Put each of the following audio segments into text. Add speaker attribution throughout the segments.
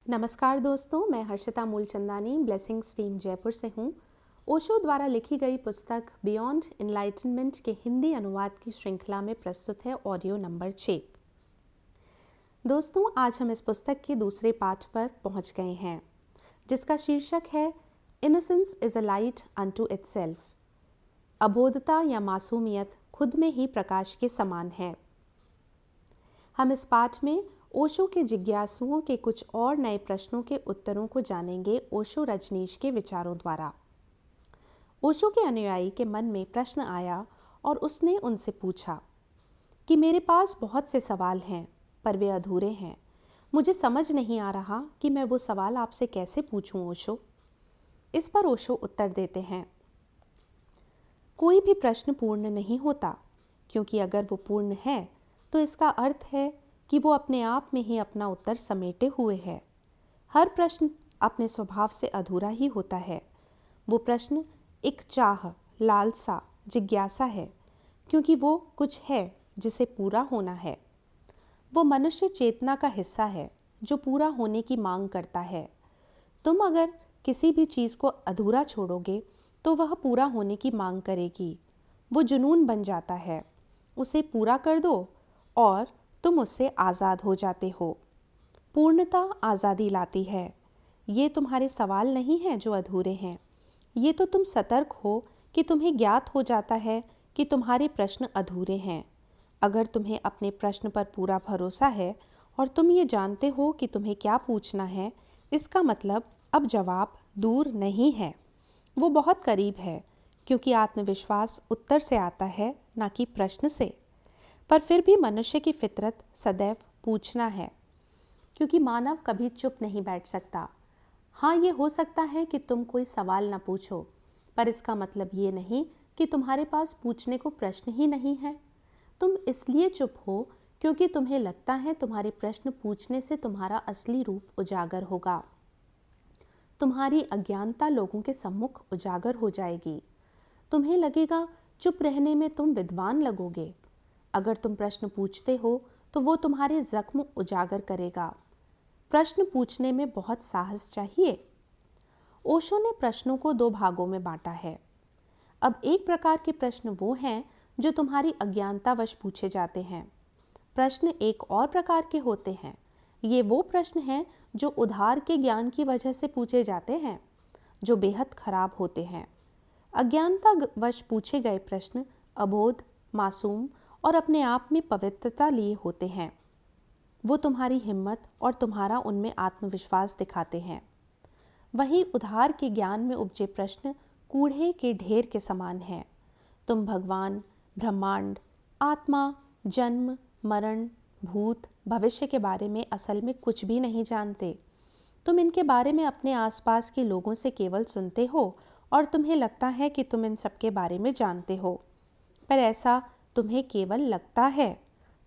Speaker 1: नमस्कार दोस्तों, मैं हर्षिता मूलचंदानी ब्लेसिंग्स टीम जयपुर से हूँ। ओशो द्वारा लिखी गई पुस्तक बियॉन्ड इनलाइटनमेंट के हिंदी अनुवाद की श्रृंखला में प्रस्तुत है ऑडियो नंबर 6। दोस्तों, आज हम इस पुस्तक के दूसरे पाठ पर पहुँच गए हैं, जिसका शीर्षक है innocence is a light unto itself. अबोधता या मासूमियत खुद में ही प्रकाश के समान है। हम इस पाठ में ओशो के जिज्ञासुओं के कुछ और नए प्रश्नों के उत्तरों को जानेंगे ओशो रजनीश के विचारों द्वारा। ओशो के अनुयायी के मन में प्रश्न आया और उसने उनसे पूछा कि मेरे पास बहुत से सवाल हैं, पर वे अधूरे हैं। मुझे समझ नहीं आ रहा कि मैं वो सवाल आपसे कैसे पूछूं ओशो। इस पर ओशो उत्तर देते हैं, कोई भी प्रश्न पूर्ण नहीं होता, क्योंकि अगर वो पूर्ण है तो इसका अर्थ है कि वो अपने आप में ही अपना उत्तर समेटे हुए है। हर प्रश्न अपने स्वभाव से अधूरा ही होता है। वो प्रश्न एक चाह, लालसा, जिज्ञासा है, क्योंकि वो कुछ है जिसे पूरा होना है। वो मनुष्य चेतना का हिस्सा है जो पूरा होने की मांग करता है। तुम अगर किसी भी चीज़ को अधूरा छोड़ोगे तो वह पूरा होने की मांग करेगी। वो जुनून बन जाता है। उसे पूरा कर दो और तुम उससे आज़ाद हो जाते हो। पूर्णता आज़ादी लाती है। ये तुम्हारे सवाल नहीं हैं जो अधूरे हैं। ये तो तुम सतर्क हो कि तुम्हें ज्ञात हो जाता है कि तुम्हारे प्रश्न अधूरे हैं। अगर तुम्हें अपने प्रश्न पर पूरा भरोसा है और तुम ये जानते हो कि तुम्हें क्या पूछना है, इसका मतलब अब जवाब दूर नहीं है, वो बहुत करीब है, क्योंकि आत्मविश्वास उत्तर से आता है, ना कि प्रश्न से। पर फिर भी मनुष्य की फितरत सदैव पूछना है, क्योंकि मानव कभी चुप नहीं बैठ सकता। हाँ, ये हो सकता है कि तुम कोई सवाल न पूछो, पर इसका मतलब ये नहीं कि तुम्हारे पास पूछने को प्रश्न ही नहीं है। तुम इसलिए चुप हो क्योंकि तुम्हें लगता है तुम्हारे प्रश्न पूछने से तुम्हारा असली रूप उजागर होगा। तुम्हारी अज्ञानता लोगों के सम्मुख उजागर हो जाएगी। तुम्हें लगेगा चुप रहने में तुम विद्वान लगोगे। अगर तुम प्रश्न पूछते हो तो वो तुम्हारे जख्म उजागर करेगा। प्रश्न पूछने में बहुत साहस चाहिए। ओशो ने प्रश्नों को दो भागों में बांटा है। अब एक प्रकार के प्रश्न वो हैं जो तुम्हारी अज्ञानतावश पूछे जाते हैं। प्रश्न एक और प्रकार के होते हैं। ये वो प्रश्न हैं जो उधार के ज्ञान की वजह से पूछे जाते हैं, जो बेहद खराब होते हैं। अज्ञानतावश पूछे गए प्रश्न अबोध, मासूम और अपने आप में पवित्रता लिए होते हैं। वो तुम्हारी हिम्मत और तुम्हारा उनमें आत्मविश्वास दिखाते हैं। वहीं उधार के ज्ञान में उपजे प्रश्न कूड़े के ढेर के समान हैं। तुम भगवान, ब्रह्मांड, आत्मा, जन्म, मरण, भूत, भविष्य के बारे में असल में कुछ भी नहीं जानते। तुम इनके बारे में अपने आसपास के लोगों से केवल सुनते हो और तुम्हें लगता है कि तुम इन सब के बारे में जानते हो, पर ऐसा तुम्हें केवल लगता है।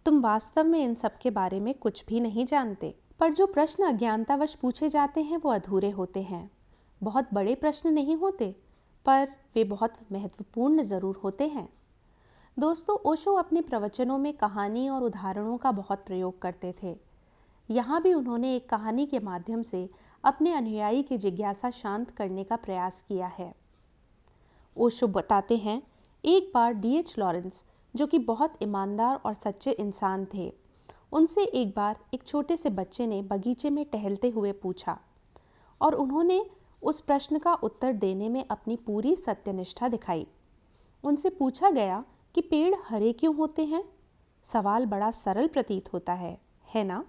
Speaker 1: तुम वास्तव में इन सब के बारे में कुछ भी नहीं जानते। पर जो प्रश्न अज्ञानतावश पूछे जाते हैं वो अधूरे होते हैं। बहुत बड़े प्रश्न नहीं होते, पर वे बहुत महत्वपूर्ण ज़रूर होते हैं। दोस्तों, ओशो अपने प्रवचनों में कहानी और उदाहरणों का बहुत प्रयोग करते थे। यहाँ भी उन्होंने एक कहानी के माध्यम से अपने अनुयायी की जिज्ञासा शांत करने का प्रयास किया है। ओशो बताते हैं, एक बार D.H. लॉरेंस, जो कि बहुत ईमानदार और सच्चे इंसान थे, उनसे एक बार एक छोटे से बच्चे ने बगीचे में टहलते हुए पूछा, और उन्होंने उस प्रश्न का उत्तर देने में अपनी पूरी सत्यनिष्ठा दिखाई। उनसे पूछा गया कि पेड़ हरे क्यों होते हैं। सवाल बड़ा सरल प्रतीत होता है ना?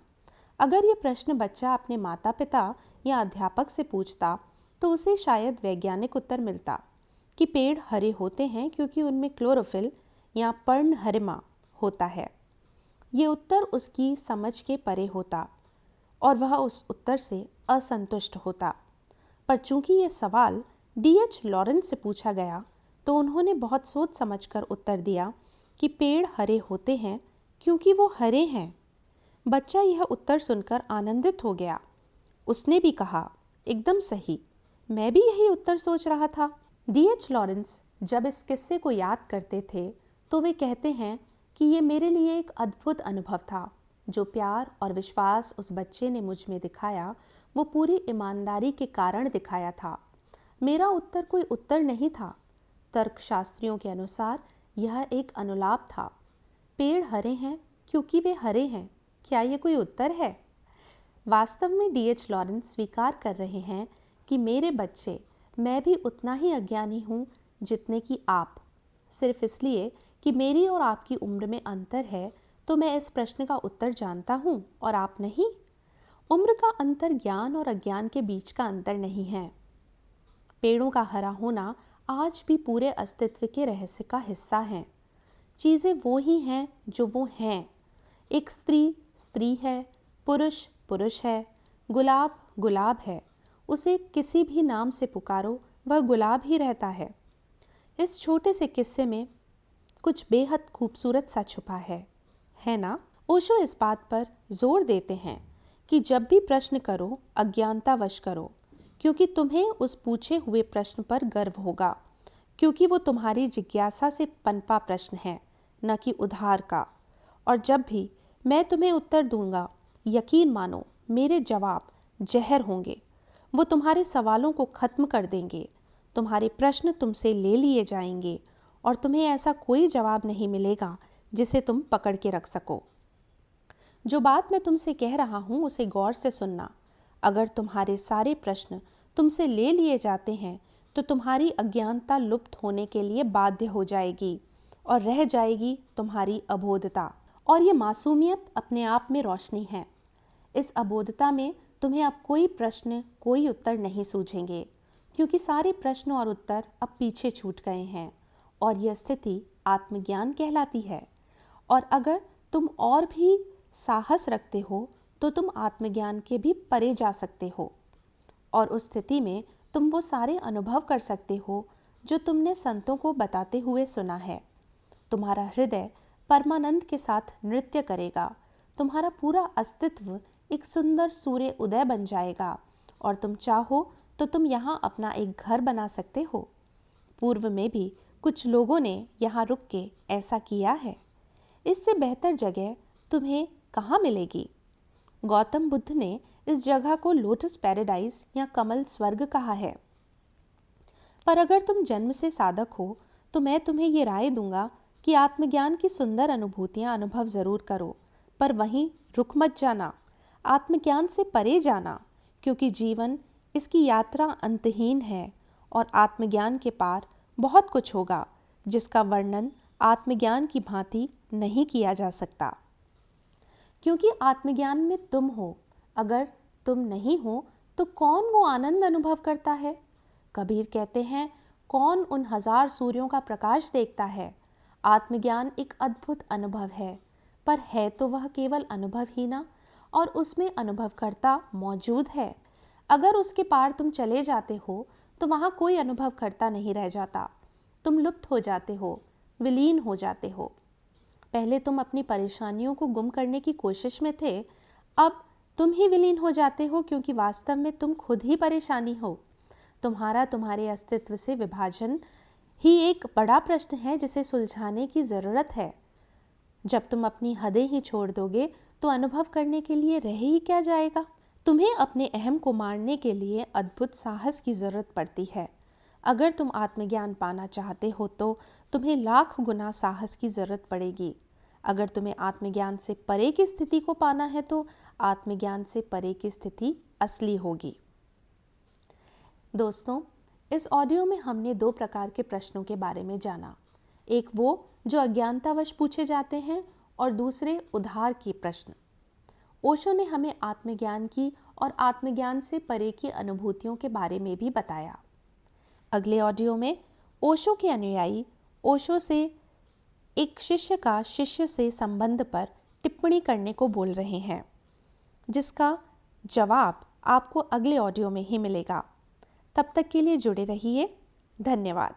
Speaker 1: अगर ये प्रश्न बच्चा अपने माता पिता या अध्यापक से पूछता तो उसे शायद वैज्ञानिक उत्तर मिलता कि पेड़ हरे होते हैं क्योंकि उनमें क्लोरोफिल या पर्णहरिमा होता है। ये उत्तर उसकी समझ के परे होता और वह उस उत्तर से असंतुष्ट होता। पर चूंकि ये सवाल D.H. लॉरेंस से पूछा गया तो उन्होंने बहुत सोच समझकर उत्तर दिया कि पेड़ हरे होते हैं क्योंकि वो हरे हैं। बच्चा यह उत्तर सुनकर आनंदित हो गया। उसने भी कहा, एकदम सही, मैं भी यही उत्तर सोच रहा था। D.H. लॉरेंस जब इस किस्से को याद करते थे तो वे कहते हैं कि ये मेरे लिए एक अद्भुत अनुभव था। जो प्यार और विश्वास उस बच्चे ने मुझ में दिखाया वो पूरी ईमानदारी के कारण दिखाया था। मेरा उत्तर कोई उत्तर नहीं था। तर्कशास्त्रियों के अनुसार यह एक अनुलाप था। पेड़ हरे हैं क्योंकि वे हरे हैं, क्या ये कोई उत्तर है? वास्तव में डीएच लॉरेंस स्वीकार कर रहे हैं कि मेरे बच्चे, मैं भी उतना ही अज्ञानी हूँ जितने कि आप। सिर्फ इसलिए कि मेरी और आपकी उम्र में अंतर है तो मैं इस प्रश्न का उत्तर जानता हूँ और आप नहीं। उम्र का अंतर ज्ञान और अज्ञान के बीच का अंतर नहीं है। पेड़ों का हरा होना आज भी पूरे अस्तित्व के रहस्य का हिस्सा है। चीज़ें वो ही हैं जो वो हैं। एक स्त्री स्त्री है, पुरुष पुरुष है, गुलाब गुलाब है। उसे किसी भी नाम से पुकारो, वह गुलाब ही रहता है। इस छोटे से किस्से में कुछ बेहद खूबसूरत सा छुपा है ना? ओशो इस बात पर जोर देते हैं कि जब भी प्रश्न करो अज्ञानतावश करो, क्योंकि तुम्हें उस पूछे हुए प्रश्न पर गर्व होगा, क्योंकि वो तुम्हारी जिज्ञासा से पनपा प्रश्न है, न कि उधार का। और जब भी मैं तुम्हें उत्तर दूंगा, यकीन मानो मेरे जवाब जहर होंगे। वो तुम्हारे सवालों को खत्म कर देंगे। तुम्हारे प्रश्न तुमसे ले लिए जाएंगे और तुम्हें ऐसा कोई जवाब नहीं मिलेगा जिसे तुम पकड़ के रख सको। जो बात मैं तुमसे कह रहा हूँ उसे गौर से सुनना। अगर तुम्हारे सारे प्रश्न तुमसे ले लिए जाते हैं तो तुम्हारी अज्ञानता लुप्त होने के लिए बाध्य हो जाएगी और रह जाएगी तुम्हारी अबोधता। और ये मासूमियत अपने आप में रोशनी है। इस अबोधता में तुम्हें अब कोई प्रश्न कोई उत्तर नहीं सूझेंगे, क्योंकि सारे प्रश्न और उत्तर अब पीछे छूट गए हैं और यह स्थिति आत्मज्ञान कहलाती है। और अगर तुम और भी साहस रखते हो तो तुम आत्मज्ञान के भी परे जा सकते हो और उस स्थिति में तुम वो सारे अनुभव कर सकते हो जो तुमने संतों को बताते हुए सुना है। तुम्हारा हृदय परमानंद के साथ नृत्य करेगा। तुम्हारा पूरा अस्तित्व एक सुंदर सूर्य उदय बन जाएगा और तुम चाहो तो तुम यहाँ अपना एक घर बना सकते हो। पूर्व में भी कुछ लोगों ने यहाँ रुक के ऐसा किया है। इससे बेहतर जगह तुम्हें कहाँ मिलेगी? गौतम बुद्ध ने इस जगह को लोटस पैराडाइज या कमल स्वर्ग कहा है। पर अगर तुम जन्म से साधक हो तो मैं तुम्हें ये राय दूंगा कि आत्मज्ञान की सुंदर अनुभूतियां अनुभव जरूर करो, पर वहीं रुक मत जाना। आत्मज्ञान से परे जाना, क्योंकि जीवन इसकी यात्रा अंतहीन है और आत्मज्ञान के पार बहुत कुछ होगा जिसका वर्णन आत्मज्ञान की भांति नहीं किया जा सकता। क्योंकि आत्मज्ञान में तुम हो। अगर तुम नहीं हो तो कौन वो आनंद अनुभव करता है? कबीर कहते हैं, कौन उन 1000 सूर्यों का प्रकाश देखता है? आत्मज्ञान एक अद्भुत अनुभव है, पर है तो वह केवल अनुभव ही ना, और उसमें अनुभवकर्ता मौजूद है। अगर उसके पार तुम चले जाते हो तो वहाँ कोई अनुभवकर्ता नहीं रह जाता। तुम लुप्त हो जाते हो, विलीन हो जाते हो। पहले तुम अपनी परेशानियों को गुम करने की कोशिश में थे, अब तुम ही विलीन हो जाते हो, क्योंकि वास्तव में तुम खुद ही परेशानी हो। तुम्हारे अस्तित्व से विभाजन ही एक बड़ा प्रश्न है जिसे सुलझाने की ज़रूरत है। जब तुम अपनी हदें ही छोड़ दोगे तो अनुभव करने के लिए रह ही क्या जाएगा? तुम्हें अपने अहम को मारने के लिए अद्भुत साहस की ज़रूरत पड़ती है। अगर तुम आत्मज्ञान पाना चाहते हो तो तुम्हें लाख गुना साहस की ज़रूरत पड़ेगी। अगर तुम्हें आत्मज्ञान से परे की स्थिति को पाना है तो आत्मज्ञान से परे की स्थिति असली होगी। दोस्तों, इस ऑडियो में हमने 2 प्रकार के प्रश्नों के बारे में जाना। एक वो जो अज्ञानतावश पूछे जाते हैं और दूसरे उधार के प्रश्न। ओशो ने हमें आत्मज्ञान की और आत्मज्ञान से परे की अनुभूतियों के बारे में भी बताया। अगले ऑडियो में ओशो के अनुयायी ओशो से एक शिष्य का शिष्य से संबंध पर टिप्पणी करने को बोल रहे हैं, जिसका जवाब आपको अगले ऑडियो में ही मिलेगा। तब तक के लिए जुड़े रहिए। धन्यवाद।